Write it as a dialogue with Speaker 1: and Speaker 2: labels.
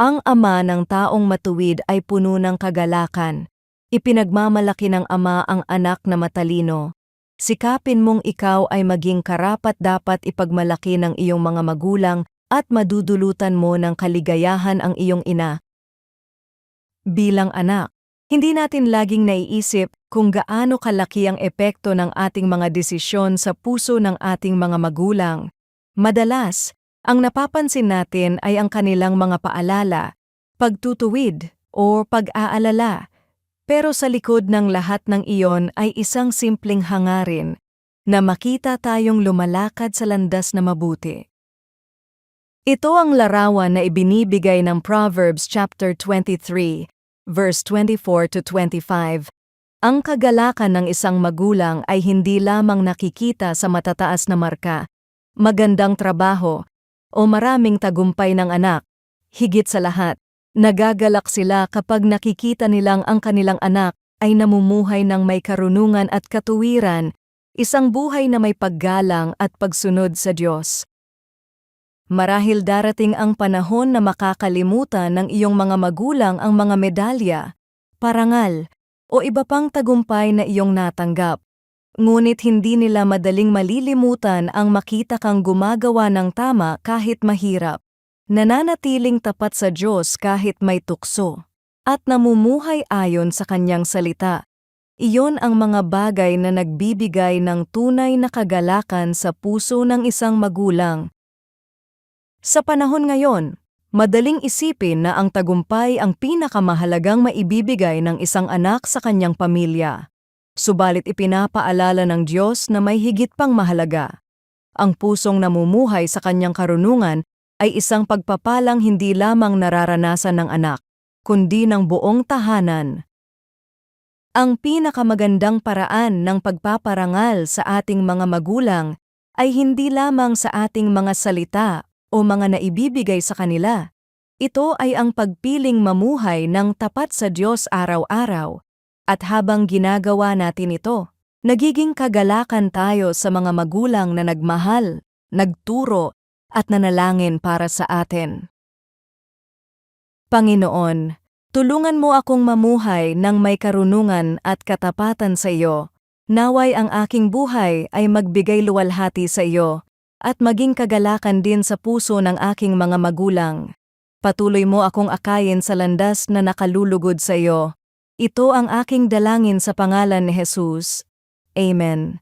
Speaker 1: Ang ama ng taong matuwid ay puno ng kagalakan. Ipinagmamalaki ng ama ang anak na matalino. Sikapin mong ikaw ay maging karapat-dapat ipagmalaki ng iyong mga magulang at madudulutan mo ng kaligayahan ang iyong ina. Bilang anak, hindi natin laging naiisip kung gaano kalaki ang epekto ng ating mga desisyon sa puso ng ating mga magulang. Madalas, ang napapansin natin ay ang kanilang mga paalala, pagtutuwid, o pag-aalala. Pero sa likod ng lahat ng iyon ay isang simpleng hangarin na makita tayong lumalakad sa landas na mabuti. Ito ang larawan na ibinibigay ng Proverbs chapter 23, verse 24 to 25. Ang kagalakan ng isang magulang ay hindi lamang nakikita sa matataas na marka, magandang trabaho, o maraming tagumpay ng anak. Higit sa lahat, nagagalak sila kapag nakikita nilang ang kanilang anak ay namumuhay ng may karunungan at katuwiran, isang buhay na may paggalang at pagsunod sa Diyos. Marahil darating ang panahon na makakalimutan ng iyong mga magulang ang mga medalya, parangal, o iba pang tagumpay na iyong natanggap. Ngunit hindi nila madaling malilimutan ang makita kang gumagawa ng tama kahit mahirap, nananatiling tapat sa Diyos kahit may tukso, at namumuhay ayon sa Kanyang salita. Iyon ang mga bagay na nagbibigay ng tunay na kagalakan sa puso ng isang magulang. Sa panahon ngayon, madaling isipin na ang tagumpay ang pinakamahalagang maibibigay ng isang anak sa kanyang pamilya. Subalit ipinapaalala ng Diyos na may higit pang mahalaga. Ang pusong namumuhay sa kanyang karunungan ay isang pagpapalang hindi lamang nararanasan ng anak, kundi ng buong tahanan. Ang pinakamagandang paraan ng pagpaparangal sa ating mga magulang ay hindi lamang sa ating mga salita o mga naibibigay sa kanila. Ito ay ang pagpiling mamuhay ng tapat sa Diyos araw-araw. At habang ginagawa natin ito, nagiging kagalakan tayo sa mga magulang na nagmahal, nagturo, at nanalangin para sa atin. Panginoon, tulungan mo akong mamuhay ng may karunungan at katapatan sa iyo. Naway ang aking buhay ay magbigay luwalhati sa iyo at maging kagalakan din sa puso ng aking mga magulang. Patuloy mo akong akayin sa landas na nakalulugod sa iyo. Ito ang aking dalangin sa pangalan ni Jesus. Amen.